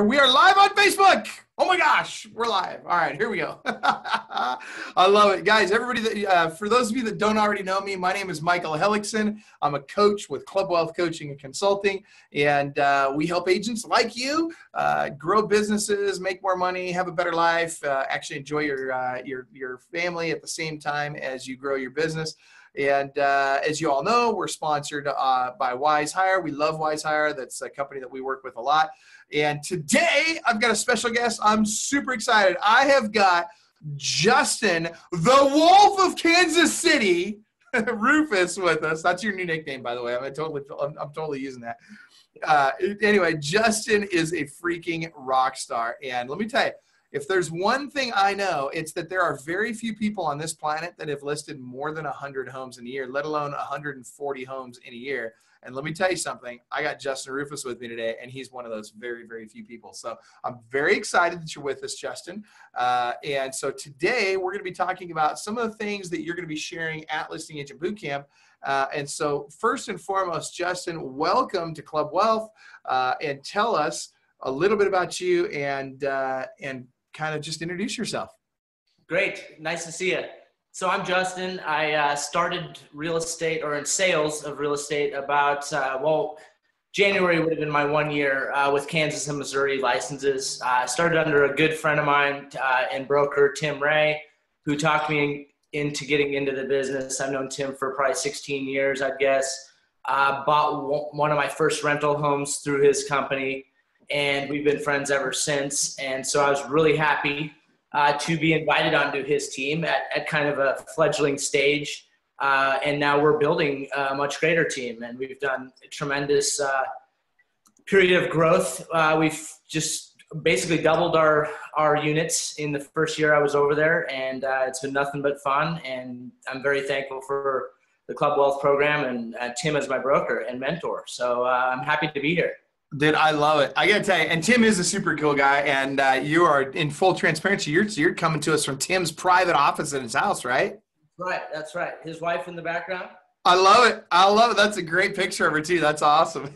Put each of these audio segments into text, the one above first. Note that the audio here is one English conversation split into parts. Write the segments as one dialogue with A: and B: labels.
A: We are live on Facebook. Oh my gosh, we're live. All right, here we go. I love it. Guys, everybody, for those of you that don't already know me, my name is Michael Hellickson. I'm a coach with Club Wealth Coaching and Consulting, and we help agents like you grow businesses, make more money, have a better life, actually enjoy your family at the same time as you grow your business. And as you all know, we're sponsored by Wise Hire. We love Wise Hire. That's a company that we work with a lot. And today, I've got a special guest. I'm super excited. I have got Justin, the Wolf of Kansas City, Rufus, with us. That's your new nickname, by the way. I'm totally using that. Anyway, Justin is a freaking rock star. And let me tell you, if there's one thing I know, it's that there are very few people on this planet that have listed more than 100 homes in a year, let alone 140 homes in a year. And let me tell you something, I got Justin Rufus with me today, and he's one of those very, very few people. So I'm very excited that you're with us, Justin. And so today we're going to be talking about some of the things that you're going to be sharing at Listing Agent Bootcamp. And so first and foremost, Justin, welcome to Club Wealth, and tell us a little bit about you and kind of just introduce yourself.
B: Great. Nice to see you. So I'm Justin. I started real estate or in sales of real estate about, January would have been my 1 year with Kansas and Missouri licenses. I started under a good friend of mine and broker, Tim Ray, who talked me into getting into the business. I've known Tim for probably 16 years, I guess. Bought one of my first rental homes through his company, and we've been friends ever since. And so I was really happy to be invited onto his team at kind of a fledgling stage. And now we're building a much greater team, and we've done a tremendous period of growth. We've just basically doubled our units in the first year I was over there, and it's been nothing but fun. And I'm very thankful for the Club Wealth program and Tim as my broker and mentor. So I'm happy to be here.
A: Dude, I love it. I got to tell you, and Tim is a super cool guy, and you are in full transparency. You're coming to us from Tim's private office in his house, right?
B: Right. That's right. His wife in the background.
A: I love it. I love it. That's a great picture of her, too. That's awesome.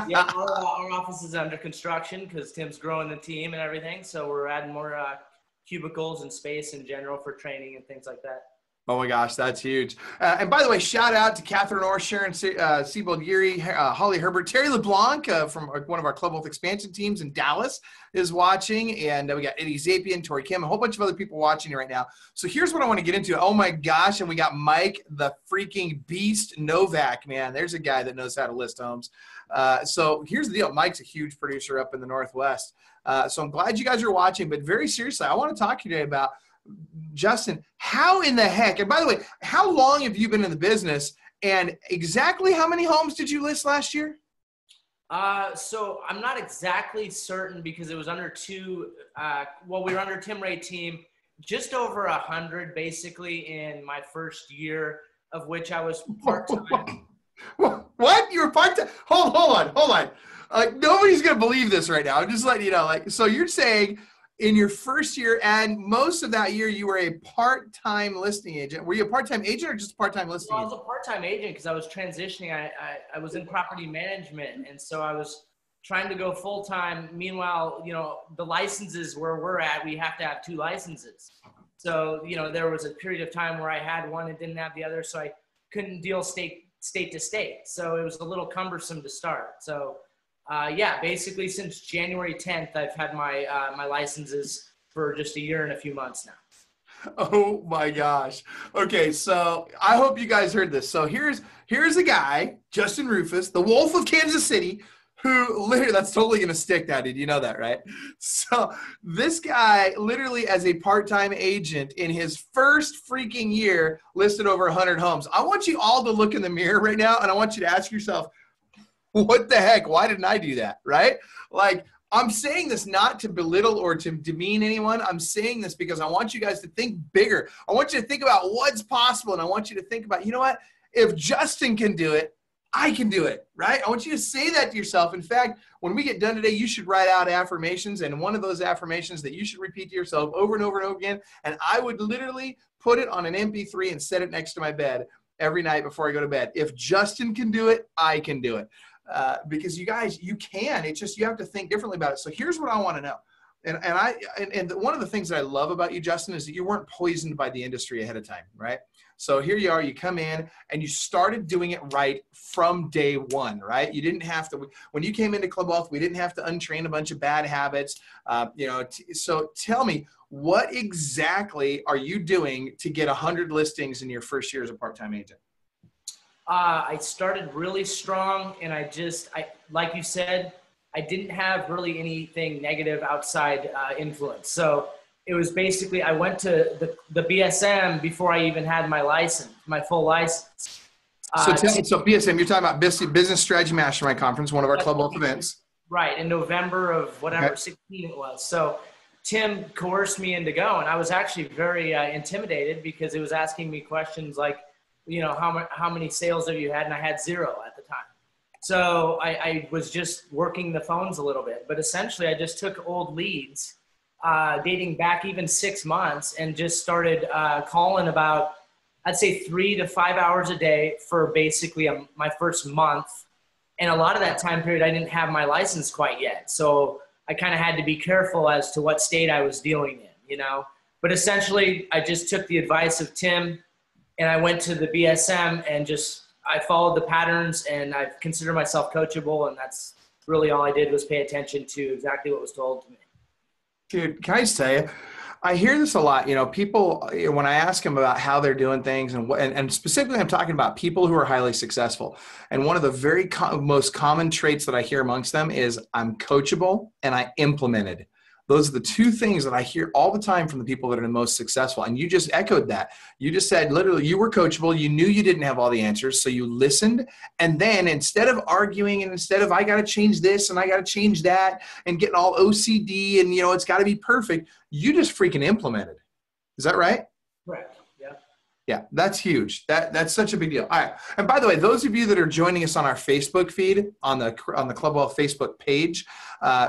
B: Yeah, our office is under construction because Tim's growing the team and everything. So we're adding more cubicles and space in general for training and things like that.
A: Oh my gosh, that's huge. And by the way, shout out to Catherine Orr, Sharon Siebold-Geary, Holly Herbert, Terry LeBlanc from one of our Club Wealth expansion teams in Dallas is watching. And we got Eddie Zapien, Tori Kim, a whole bunch of other people watching right now. So here's what I want to get into. Oh my gosh, and we got Mike, the freaking beast Novak, man. There's a guy that knows how to list homes. So here's the deal. Mike's a huge producer up in the Northwest. So I'm glad you guys are watching, but very seriously, I want to talk to you today about Justin, how in the heck, and by the way, how long have you been in the business, and exactly how many homes did you list last year?
B: So I'm not exactly certain because it was under we were under Tim Ray team, just over 100 basically in my first year, of which I was part-time.
A: What? You were part-time? Hold on. Nobody's going to believe this right now. I'm just letting you know, so you're saying in your first year, and most of that year, you were a part-time listing agent. Were you a part-time agent or just a part-time listing agent?
B: I was a part-time agent because I was transitioning. I was in property management, and so I was trying to go full-time. Meanwhile, the licenses where we're at, we have to have 2 licenses. So, there was a period of time where I had one and didn't have the other, so I couldn't deal state to state. So it was a little cumbersome to start. So basically since January 10th, I've had my my licenses for just a year and a few months now.
A: Oh my gosh. Okay, so I hope you guys heard this. So here's a guy, Justin Rufus, the Wolf of Kansas City, who literally, that's totally going to stick now, dude. You know that, right? So this guy literally as a part-time agent in his first freaking year listed over 100 homes. I want you all to look in the mirror right now, and I want you to ask yourself, what the heck? Why didn't I do that? Right? I'm saying this not to belittle or to demean anyone. I'm saying this because I want you guys to think bigger. I want you to think about what's possible. And I want you to think about, you know what? If Justin can do it, I can do it, right? I want you to say that to yourself. In fact, when we get done today, you should write out affirmations. And one of those affirmations that you should repeat to yourself over and over and over again. And I would literally put it on an MP3 and set it next to my bed every night before I go to bed. If Justin can do it, I can do it. because you guys, you can, it's just, you have to think differently about it. So here's what I want to know. And one of the things that I love about you, Justin, is that you weren't poisoned by the industry ahead of time, right? So here you are, you come in and you started doing it right from day one, right? You didn't have to, when you came into Club Wealth, we didn't have to untrain a bunch of bad habits. So tell me, what exactly are you doing to get 100 listings in your first year as a part-time agent?
B: I started really strong, and like you said, I didn't have really anything negative outside influence. So it was basically, I went to the BSM before I even had my license, my full license.
A: So BSM, you're talking about Business Strategy Mastermind Conference, one of our Club Wealth events.
B: Right, in November of whatever,
A: Okay.
B: 16 it was. So Tim coerced me into going. I was actually very intimidated because it was asking me questions like, how many sales have you had? And I had 0 at the time. So I was just working the phones a little bit, but essentially I just took old leads dating back even 6 months and just started calling about, I'd say 3 to 5 hours a day for basically my first month. And a lot of that time period, I didn't have my license quite yet. So I kind of had to be careful as to what state I was dealing in, But essentially I just took the advice of Tim and I went to the BSM and I followed the patterns, and I consider myself coachable, and that's really all I did was pay attention to exactly what was told to me.
A: Dude, can I just tell you, I hear this a lot. People, when I ask them about how they're doing things, and specifically I'm talking about people who are highly successful. And one of the very most common traits that I hear amongst them is I'm coachable and I implemented. Those are the two things that I hear all the time from the people that are the most successful. And you just echoed that. You just said, literally, you were coachable. You knew you didn't have all the answers. So you listened. And then instead of arguing and instead of, I got to change this and I got to change that and getting all OCD and, it's got to be perfect, you just freaking implemented. Is that right?
B: Right.
A: Yeah, that's huge. That's such a big deal. All right. And by the way, those of you that are joining us on our Facebook feed, on the Club Wealth Facebook page,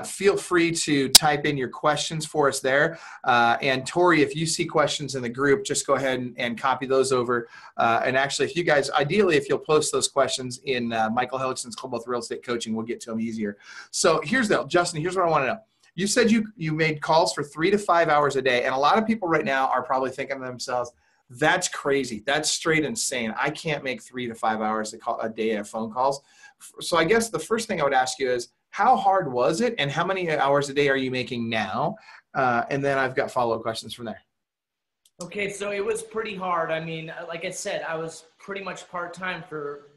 A: feel free to type in your questions for us there. And Tori, if you see questions in the group, just go ahead and copy those over. And actually, if you guys, ideally, if you'll post those questions in Michael Hellickson's Club Wealth Real Estate Coaching, we'll get to them easier. So Justin, here's what I want to know. You said you made calls for 3 to 5 hours a day. And a lot of people right now are probably thinking to themselves, that's crazy. That's straight insane. I can't make 3 to 5 hours a day of phone calls. So I guess the first thing I would ask you is, how hard was it and how many hours a day are you making now? And then I've got follow-up questions from there.
B: Okay, so it was pretty hard. I mean, like I said, I was pretty much part-time for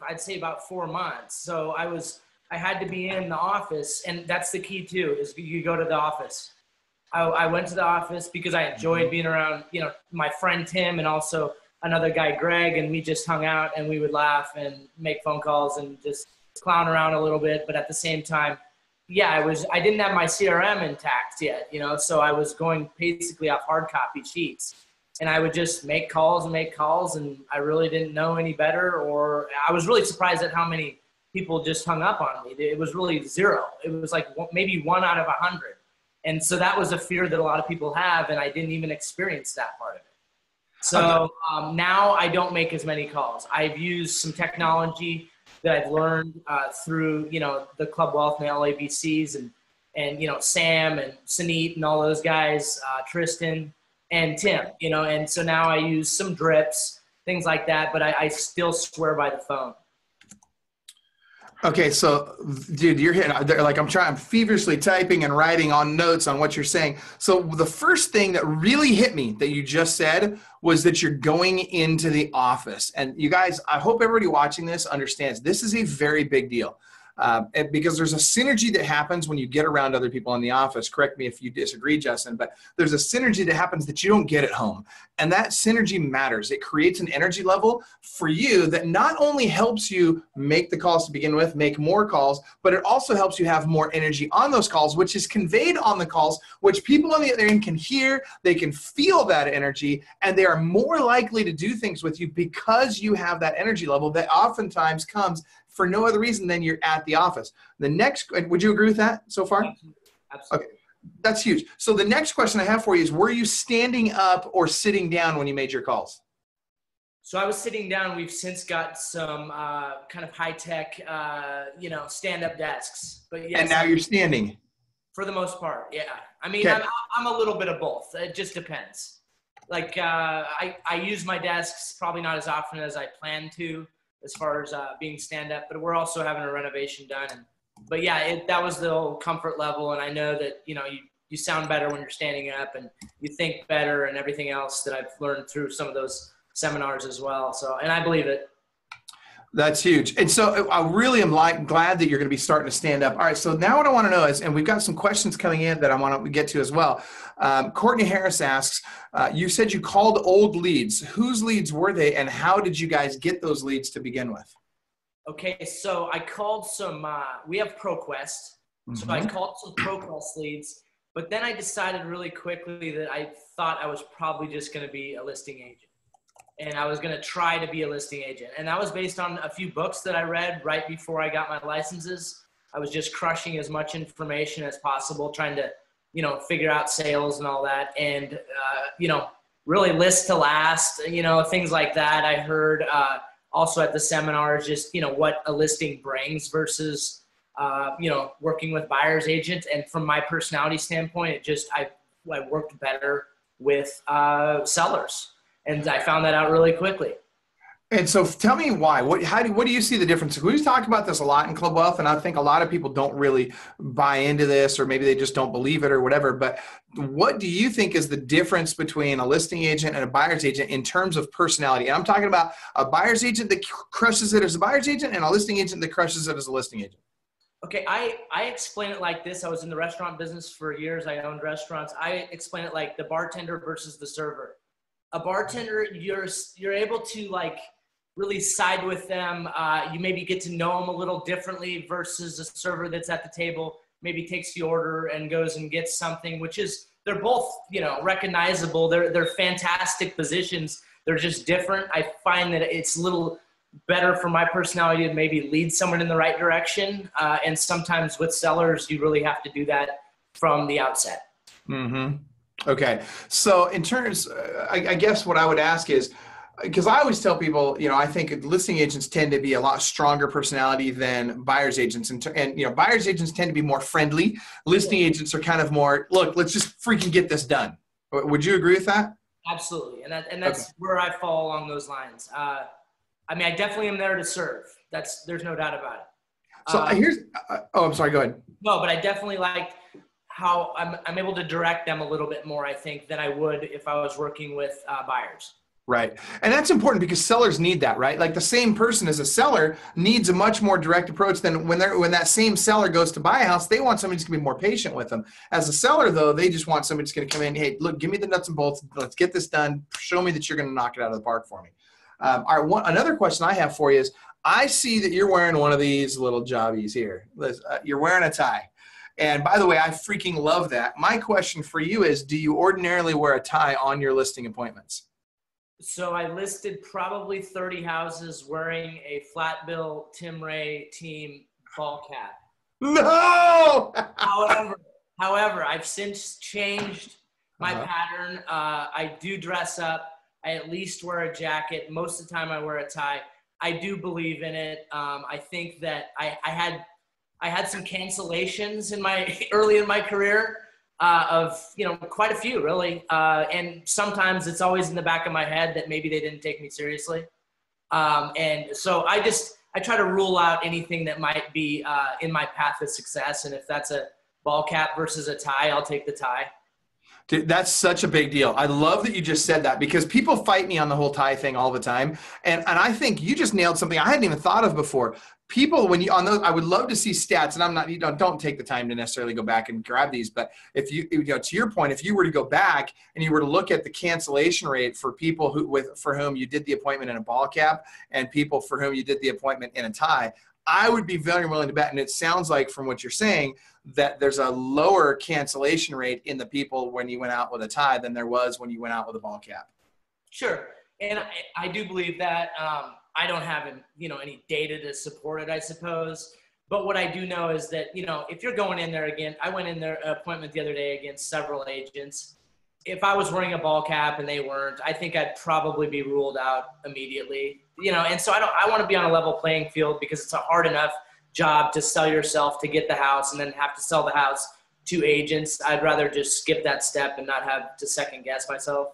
B: I'd say about 4 months. So I had to be in the office, and that's the key too, is you go to the office. I went to the office because I enjoyed being around, my friend Tim and also another guy, Greg, and we just hung out and we would laugh and make phone calls and just clown around a little bit. But at the same time, I didn't have my CRM intact yet, so I was going basically off hard copy sheets, and I would just make calls, and I really didn't know any better, or I was really surprised at how many people just hung up on me. It was really 0. It was like maybe 1 out of 100. And so that was a fear that a lot of people have, and I didn't even experience that part of it. So now I don't make as many calls. I've used some technology that I've learned through, the Club Wealth and the LABCs and Sam and Saneet and all those guys, Tristan and Tim, and so now I use some drips, things like that, but I still swear by the phone.
A: Okay, so dude, you're hitting, like I'm feverishly typing and writing on notes on what you're saying. So the first thing that really hit me that you just said was that you're going into the office. And you guys, I hope everybody watching this understands this is a very big deal. Because there's a synergy that happens when you get around other people in the office. Correct me if you disagree, Justin, but there's a synergy that happens that you don't get at home. And that synergy matters. It creates an energy level for you that not only helps you make the calls to begin with, make more calls, but it also helps you have more energy on those calls, which is conveyed on the calls, which people on the other end can hear, they can feel that energy, and they are more likely to do things with you because you have that energy level that oftentimes comes for no other reason than you're at the office. The next, would you agree with that so far?
B: Absolutely.
A: Okay, that's huge. So the next question I have for you is, were you standing up or sitting down when you made your calls?
B: So I was sitting down. We've since got some kind of high-tech, stand-up desks. But yes,
A: And now you're standing.
B: for the most part, yeah. I mean,
A: Okay.
B: I'm a little bit of both. It just depends. Like I use my desks probably not as often as I plan to, as far as being stand-up. But we're also having a renovation done. But yeah, that was the old comfort level. And I know that you sound better when you're standing up, and you think better, and everything else that I've learned through some of those seminars as well. So, and I believe it.
A: That's huge. And so I really am glad that you're going to be starting to stand up. All right. So now what I want to know is, and we've got some questions coming in that I want to get to as well. Courtney Harris asks, you said you called old leads. Whose leads were they, and how did you guys get those leads to begin with?
B: Okay. So I called some, we have ProQuest. So I called some ProQuest leads, but then I decided really quickly that I thought I was probably just going to be a listing agent. And I was going to try to be a listing agent. And that was based on a few books that I read right before I got my licenses. I was just crushing as much information as possible, trying to, figure out sales and all that. And, really list to last, things like that. I heard also at the seminars, just, what a listing brings versus, working with buyer's agents. And from my personality standpoint, I worked better with sellers. And I found that out really quickly.
A: And so tell me why. What do you see the difference? We've talked about this a lot in Club Wealth, and I think a lot of people don't really buy into this, or maybe they just don't believe it or whatever. But what do you think is the difference between a listing agent and a buyer's agent in terms of personality? And I'm talking about a buyer's agent that crushes it as a buyer's agent and a listing agent that crushes it as a listing agent.
B: Okay, I explain it like this. I was in the restaurant business for years. I owned restaurants. I explain it like the bartender versus the server. A bartender, you're able to really side with them. You maybe get to know them a little differently versus a server that's at the table, maybe takes the order and goes and gets something, which is, they're both, recognizable. They're fantastic positions. They're just different. I find that it's a little better for my personality to maybe lead someone in the right direction. And sometimes with sellers, you really have to do that from the outset.
A: Mm-hmm. Okay. So in terms, I guess what I would ask is, because I always tell people, I think listing agents tend to be a lot stronger personality than buyer's agents. And buyer's agents tend to be more friendly. Listing agents are kind of more, look, let's just freaking get this done. Would you agree with that?
B: Absolutely. And that's where I fall along those lines. I definitely am there to serve. There's no doubt about it.
A: So I'm sorry, go ahead.
B: No, but I definitely like how I'm able to direct them a little bit more, I think, than I would if I was working with buyers.
A: Right. And that's important because sellers need that, right? Like the same person as a seller needs a much more direct approach than when that same seller goes to buy a house, they want somebody who's going to be more patient with them. As a seller, though, they just want somebody who's going to come in, hey, look, give me the nuts and bolts. Let's get this done. Show me that you're going to knock it out of the park for me. All right. Another question I have for you is, I see that you're wearing one of these little jobbies here. You're wearing a tie. And by the way, I freaking love that. My question for you is, do you ordinarily wear a tie on your listing appointments?
B: So I listed probably 30 houses wearing a flat bill Tim Ray team ball cap.
A: No!
B: However, I've since changed my pattern. I do dress up. I at least wear a jacket. Most of the time I wear a tie. I do believe in it. I think that I had some cancellations early in my career. Of quite a few really, and sometimes it's always in the back of my head that maybe they didn't take me seriously, and so I try to rule out anything that might be in my path of success. And if that's a ball cap versus a tie, I'll take the tie.
A: Dude, that's such a big deal. I love that you just said that, because people fight me on the whole tie thing all the time, and I think you just nailed something I hadn't even thought of before. People, when you on those, I would love to see stats, and I'm not, don't take the time to necessarily go back and grab these, but if you to your point, if you were to go back and you were to look at the cancellation rate for people for whom you did the appointment in a ball cap and people for whom you did the appointment in a tie, I would be very willing to bet, and it sounds like from what you're saying that there's a lower cancellation rate in the people when you went out with a tie than there was when you went out with a ball cap.
B: Sure, and I do believe that. I don't have any data to support it, I suppose. But what I do know is that, if you're going in there again, I went in their appointment the other day against several agents, if I was wearing a ball cap and they weren't, I think I'd probably be ruled out immediately. And so I want to be on a level playing field because it's a hard enough job to sell yourself to get the house and then have to sell the house to agents. I'd rather just skip that step and not have to second guess myself.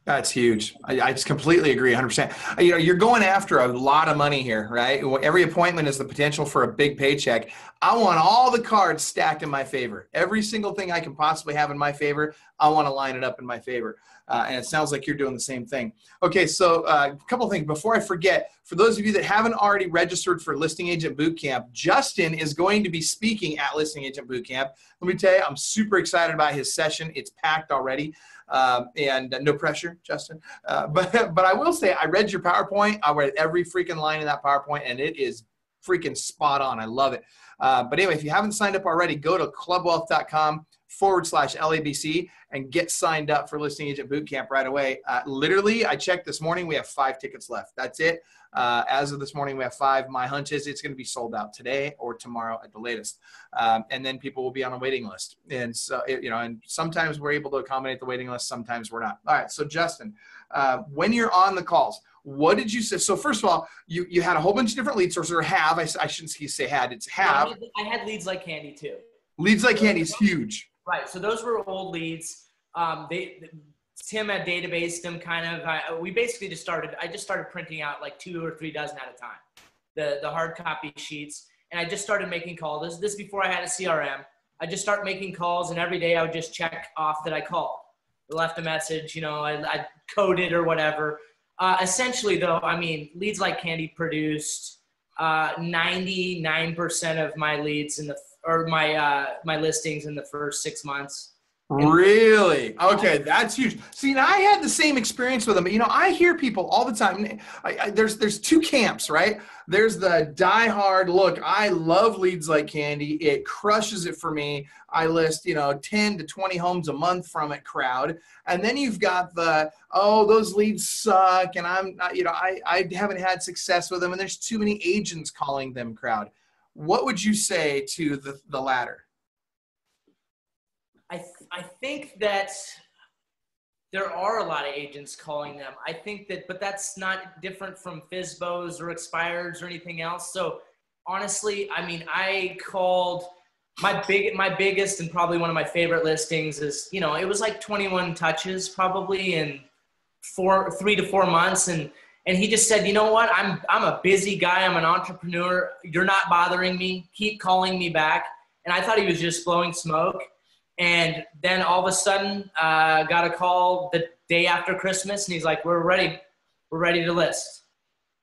A: That's huge. I just completely agree 100%. You're going after a lot of money here, right? Every appointment is the potential for a big paycheck. I want all the cards stacked in my favor. Every single thing I can possibly have in my favor, I want to line it up in my favor. And it sounds like you're doing the same thing. Okay, so a couple of things before I forget. For those of you that haven't already registered for Listing Agent Bootcamp, Justin is going to be speaking at Listing Agent Bootcamp. Let me tell you, I'm super excited about his session. It's packed already. And no pressure, Justin. But I will say, I read your PowerPoint. I read every freaking line in that PowerPoint, and it is freaking spot on. I love it. But anyway, if you haven't signed up already, go to clubwealth.com/LABC and get signed up for Listing Agent Bootcamp right away. Literally, I checked this morning. We have 5 tickets left. That's it. As of this morning, we have 5. My hunch is it's going to be sold out today or tomorrow at the latest. And then people will be on a waiting list. And so, and sometimes we're able to accommodate the waiting list. Sometimes we're not. All right. So Justin, when you're on the calls, what did you say? So first of all, you had a whole bunch of different lead sources, or have. I shouldn't say had. It's have.
B: I had leads like candy too.
A: Leads like candy is huge.
B: Right. So those were old leads. Tim had databased them kind of. I just started printing out like 2 or 3 dozen at a time, the hard copy sheets. And I just started making calls. This before I had a CRM. I just started making calls, and every day I would just check off that I called. I left a message, I coded or whatever. Essentially though, Leads Like Candy produced 99% of my leads my listings in the first 6 months.
A: Really? Okay, that's huge. See, now I had the same experience with them. I hear people all the time. There's 2 camps, right? There's the diehard, look, I love Leads Like Candy. It crushes it for me. I list, 10 to 20 homes a month from it crowd. And then you've got the, oh, those leads suck, and I'm not, I haven't had success with them, and there's too many agents calling them crowd. What would you say to the latter?
B: I think that there are a lot of agents calling them. I think that, but that's not different from FSBOs or expireds or anything else. So honestly, I called my biggest and probably one of my favorite listings is, it was like 21 touches probably in 3 to 4 months. And he just said, you know what? I'm a busy guy. I'm an entrepreneur. You're not bothering me. Keep calling me back. And I thought he was just blowing smoke. And then all of a sudden, got a call the day after Christmas, and he's like, we're ready to list.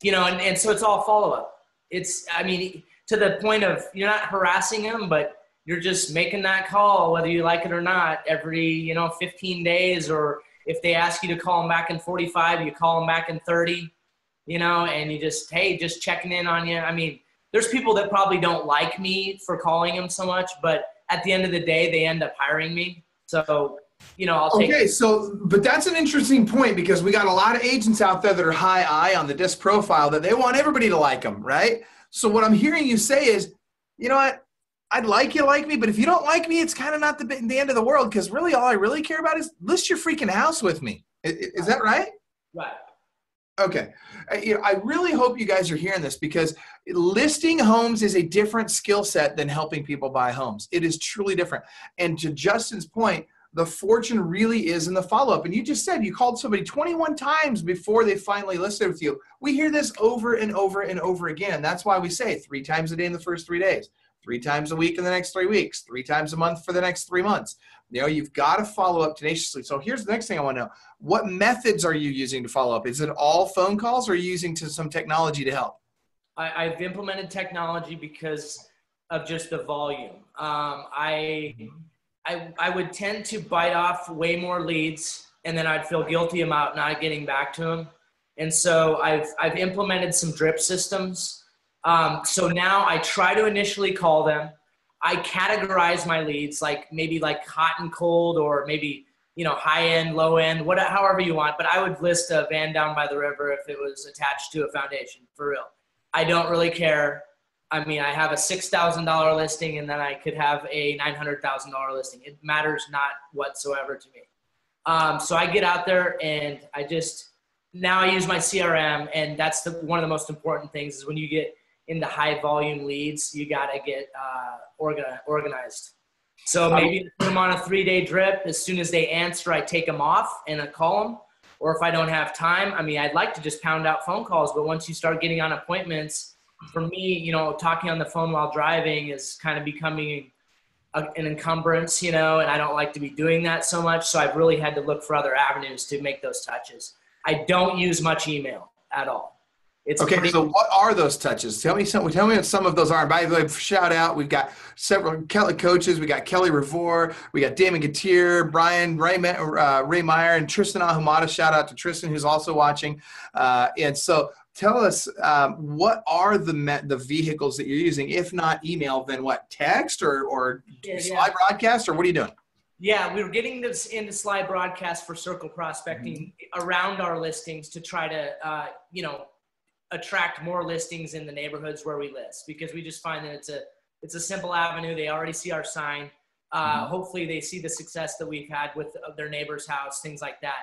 B: And so it's all follow-up. It's, to the point of you're not harassing him, but you're just making that call, whether you like it or not, every, 15 days, or if they ask you to call them back in 45, you call them back in 30, and you just, hey, just checking in on you. There's people that probably don't like me for calling them so much, but at the end of the day, they end up hiring me. So, I'll take it.
A: Okay, but that's an interesting point, because we got a lot of agents out there that are high I on the disc profile that they want everybody to like them, right? So what I'm hearing you say is, you know what? I'd like you to like me, but if you don't like me, it's kind of not the end of the world, because really all I really care about is list your freaking house with me. Is that right?
B: Right.
A: Okay. I really hope you guys are hearing this, because listing homes is a different skill set than helping people buy homes. It is truly different. And to Justin's point, the fortune really is in the follow-up. And you just said you called somebody 21 times before they finally listed with you. We hear this over and over and over again. And that's why we say 3 times a day in the first 3 days, 3 times a week in the next 3 weeks, 3 times a month for the next 3 months. You've got to follow up tenaciously. So here's the next thing I want to know. What methods are you using to follow up? Is it all phone calls, or are you using some technology to help?
B: I've implemented technology because of just the volume. I would tend to bite off way more leads, and then I'd feel guilty about not getting back to them. And so I've implemented some drip systems. So now I try to initially call them. I categorize my leads, maybe hot and cold, or maybe, high end, low end, however you want. But I would list a van down by the river if it was attached to a foundation, for real. I don't really care. I have a $6,000 listing, and then I could have a $900,000 listing. It matters not whatsoever to me. So I get out there and now I use my CRM, and that's one of the most important things is when you get into high volume leads, you got to get organized. So maybe put them on a 3-day drip. As soon as they answer, I take them off and I call them. Or if I don't have time, I mean, I'd like to just pound out phone calls, but once you start getting on appointments, for me, talking on the phone while driving is kind of becoming an encumbrance, and I don't like to be doing that so much. So I've really had to look for other avenues to make those touches. I don't use much email at all.
A: Okay, so what are those touches? Tell me what some of those are. By the way, shout out, we've got several Kelly coaches. We got Kelly Revore, we got Damon Gatier, Ray Meyer, and Tristan Ahumada. Shout out to Tristan, who's also watching. And so tell us, what are the vehicles that you're using? If not email, then what? Text or slide broadcast, or what are you doing?
B: Yeah, we were getting this into slide broadcast for circle prospecting around our listings to try to, attract more listings in the neighborhoods where we list, because we just find that it's a simple avenue. They already see our sign. Hopefully they see the success that we've had with their neighbor's house, things like that.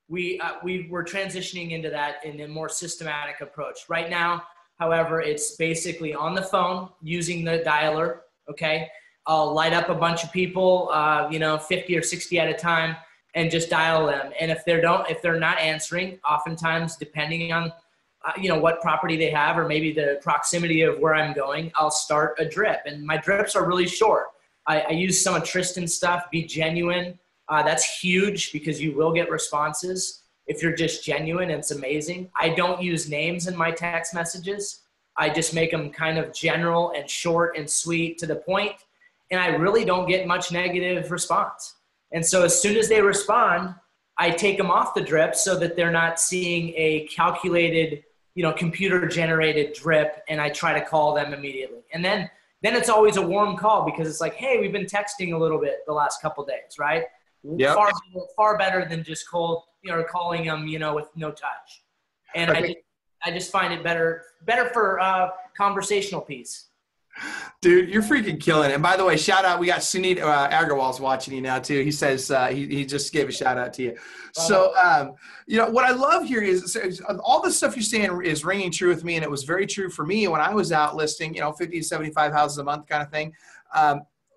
B: We were transitioning into that in a more systematic approach. Right now, however, it's basically on the phone using the dialer. Okay. I'll light up a bunch of people, 50 or 60 at a time, and just dial them. And if they're not answering, oftentimes depending on what property they have, or maybe the proximity of where I'm going, I'll start a drip. And my drips are really short. I use some of Tristan's stuff, Be Genuine. That's huge because you will get responses if you're just genuine. It's amazing. I don't use names in my text messages. I just make them kind of general and short and sweet to the point. And I really don't get much negative response. And so as soon as they respond, I take them off the drip so that they're not seeing a calculated, computer generated drip, and I try to call them immediately. And then it's always a warm call because it's like, hey, we've been texting a little bit the last couple of days, right? Yep. Far better than just calling them, with no touch. And okay. I just find it better for conversational piece.
A: Dude, you're freaking killing it. And by the way, shout out, we got Sunit Agarwal's watching you now too. He says he just gave a shout out to you. So, what I love here is all the stuff you're saying is ringing true with me. And it was very true for me when I was out listing, 50 to 75 houses a month kind of thing.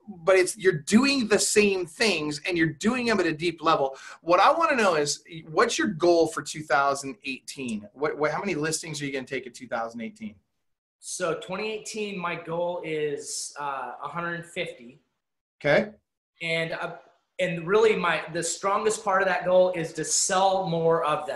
A: But you're doing the same things and you're doing them at a deep level. What I want to know is, what's your goal for 2018? How many listings are you going to take in 2018?
B: So 2018, my goal is 150.
A: Okay.
B: And really the strongest part of that goal is to sell more of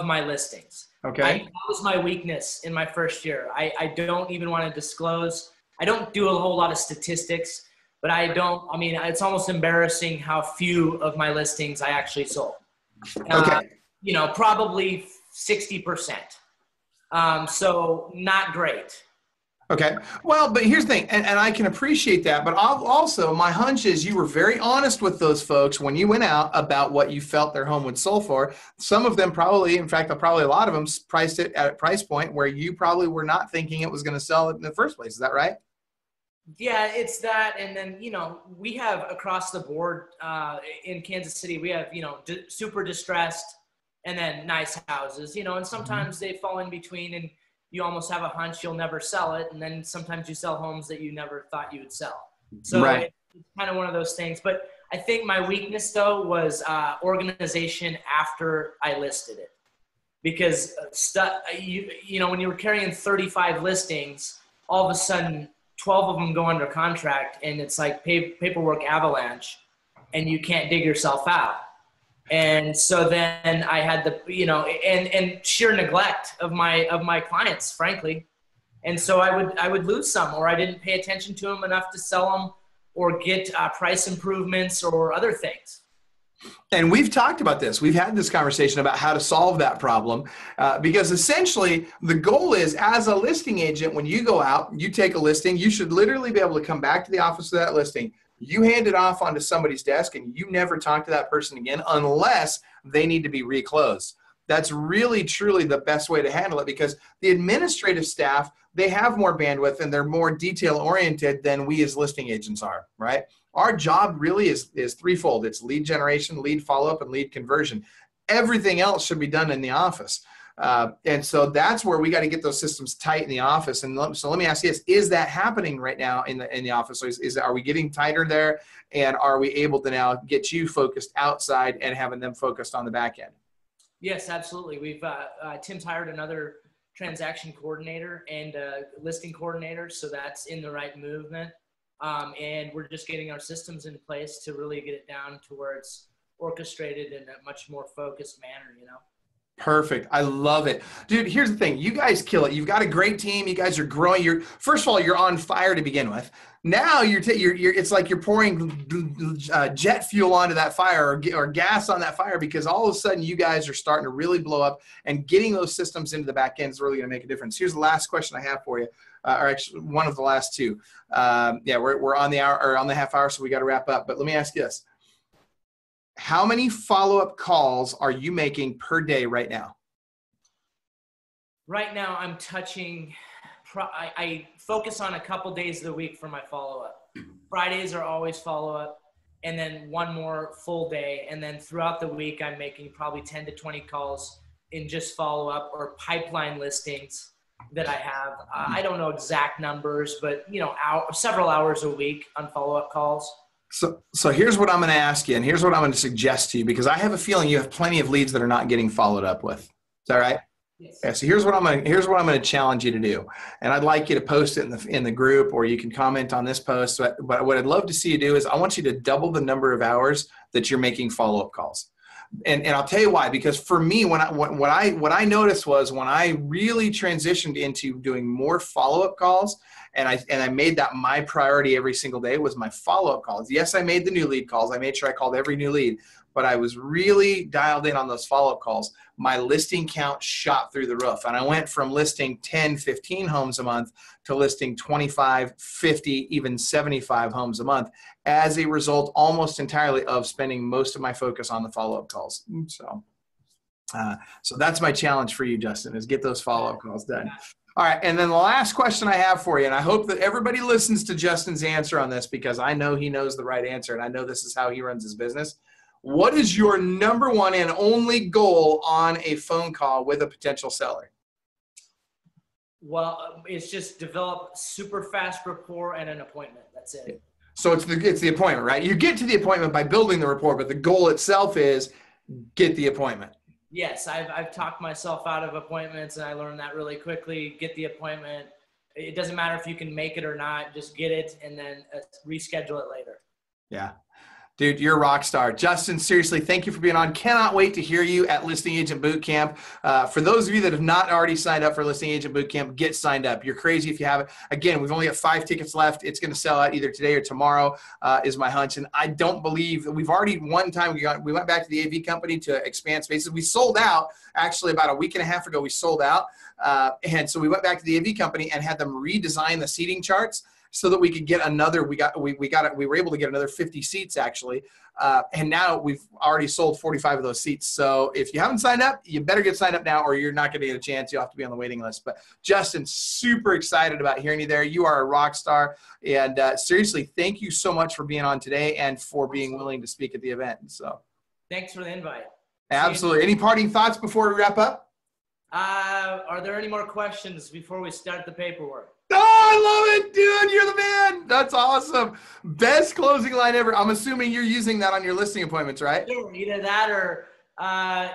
B: my listings.
A: Okay.
B: That was my weakness in my first year. I don't even want to disclose. I don't do a whole lot of statistics, but it's almost embarrassing how few of my listings I actually sold.
A: Okay.
B: Probably 60%. So not great.
A: Okay. Well, but here's the thing, and I can appreciate that, but also my hunch is you were very honest with those folks when you went out about what you felt their home would sell for. Some of them probably a lot of them priced it at a price point where you probably were not thinking it was going to sell it in the first place. Is that right?
B: Yeah, it's that. And then, we have across the board in Kansas City, we have, super distressed and then nice houses, and sometimes they fall in between and you almost have a hunch you'll never sell it. And then sometimes you sell homes that you never thought you would sell. So right. It's kind of one of those things. But I think my weakness, though, was organization after I listed it. Because, when you were carrying 35 listings, all of a sudden 12 of them go under contract and it's like paperwork avalanche and you can't dig yourself out. And so then I had and sheer neglect of my clients, frankly. And so I would lose some, or I didn't pay attention to them enough to sell them or get price improvements or other things.
A: And we've talked about this. We've had this conversation about how to solve that problem because essentially the goal is, as a listing agent, when you go out, you take a listing, you should literally be able to come back to the office of that listing. You hand it off onto somebody's desk and you never talk to that person again unless they need to be reclosed. That's really, truly the best way to handle it, because the administrative staff, they have more bandwidth and they're more detail oriented than we as listing agents are, right? Our job really is threefold. It's lead generation, lead follow-up, and lead conversion. Everything else should be done in the office. And so that's where we got to get those systems tight in the office. And so let me ask you this, is that happening right now in the office? So are we getting tighter there? And are we able to now get you focused outside and having them focused on the back end?
B: Yes, absolutely. We've Tim's hired another transaction coordinator and listing coordinator. So that's in the right movement. And we're just getting our systems in place to really get it down to where it's orchestrated in a much more focused manner, you know?
A: Perfect. I love it. Dude, here's the thing. You guys kill it. You've got a great team. You guys are growing. First of all, you're on fire to begin with. Now it's like you're pouring jet fuel onto that fire or gas on that fire, because all of a sudden you guys are starting to really blow up, and getting those systems into the back end is really going to make a difference. Here's the last question I have for you, or actually one of the last two. Yeah, we're on the hour or on the half hour, so we got to wrap up. But let me ask you this. How many follow-up calls are you making per day right now?
B: Right now, I'm touching, I focus on a couple days of the week for my follow-up. Fridays are always follow-up, and then one more full day. And then throughout the week, I'm making probably 10 to 20 calls in just follow-up or pipeline listings that I have. I don't know exact numbers, but several hours a week on follow-up calls.
A: So here's what I'm going to ask you, and here's what I'm going to suggest to you, because I have a feeling you have plenty of leads that are not getting followed up with. Is that right?
B: Yes.
A: Yeah, so here's what I'm going to challenge you to do, and I'd like you to post it in the group, or you can comment on this post. But what I'd love to see you do is I want you to double the number of hours that you're making follow-up calls. And I'll tell you why, because for me, what I noticed was when I really transitioned into doing more follow-up calls, and I made that my priority every single day, was my follow-up calls. Yes, I made the new lead calls. I made sure I called every new lead, but I was really dialed in on those follow-up calls. My listing count shot through the roof, and I went from listing 10, 15 homes a month to listing 25, 50, even 75 homes a month, as a result almost entirely of spending most of my focus on the follow-up calls. So that's my challenge for you, Justin, is get those follow-up calls done. All right, and then the last question I have for you, and I hope that everybody listens to Justin's answer on this, because I know he knows the right answer, and I know this is how he runs his business. What is your number one and only goal on a phone call with a potential seller?
B: Well, it's just develop super fast rapport and an appointment. That's it.
A: So it's the appointment, right? You get to the appointment by building the rapport, but the goal itself is get the appointment.
B: Yes, I've talked myself out of appointments, and I learned that really quickly. Get the appointment. It doesn't matter if you can make it or not. Just get it and then reschedule it later. Yeah.
A: Dude, you're a rock star. Justin, seriously, thank you for being on. Cannot wait to hear you at Listing Agent Bootcamp. For those of you that have not already signed up for Listing Agent Bootcamp, get signed up. You're crazy if you haven't. Again, we've only got 5 tickets left. It's going to sell out either today or tomorrow, is my hunch. And I don't believe that we've already one time we went back to the AV company to expand spaces. We sold out actually about a week and a half ago. We sold out, and so we went back to the AV company and had them redesign the seating charts so that we could get another, we were able to get another 50 seats actually. And now we've already sold 45 of those seats. So if you haven't signed up, you better get signed up now, or you're not going to get a chance. You'll have to be on the waiting list. But Justin, super excited about hearing you there. You are a rock star. And seriously, thank you so much for being on today and for being willing to speak at the event. So
B: thanks for the invite.
A: Absolutely. Any parting thoughts before we wrap up?
B: Are there any more questions before we start the paperwork?
A: Oh, I love it, dude. You're the man. That's awesome. Best closing line ever. I'm assuming you're using that on your listing appointments, right?
B: Either that or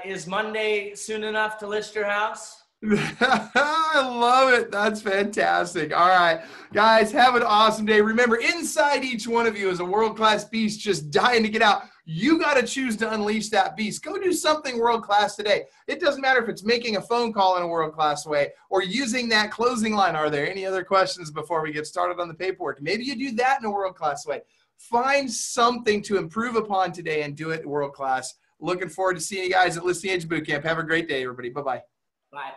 B: is Monday soon enough to list your house?
A: I love it. That's fantastic. All right, guys, have an awesome day. Remember, inside each one of you is a world-class beast just dying to get out. You got to choose to unleash that beast. Go do something world-class today. It doesn't matter if it's making a phone call in a world-class way or using that closing line. Are there any other questions before we get started on the paperwork? Maybe you do that in a world-class way. Find something to improve upon today and do it world-class. Looking forward to seeing you guys at Listing Agent Bootcamp. Have a great day, everybody. Bye-bye.
B: Bye.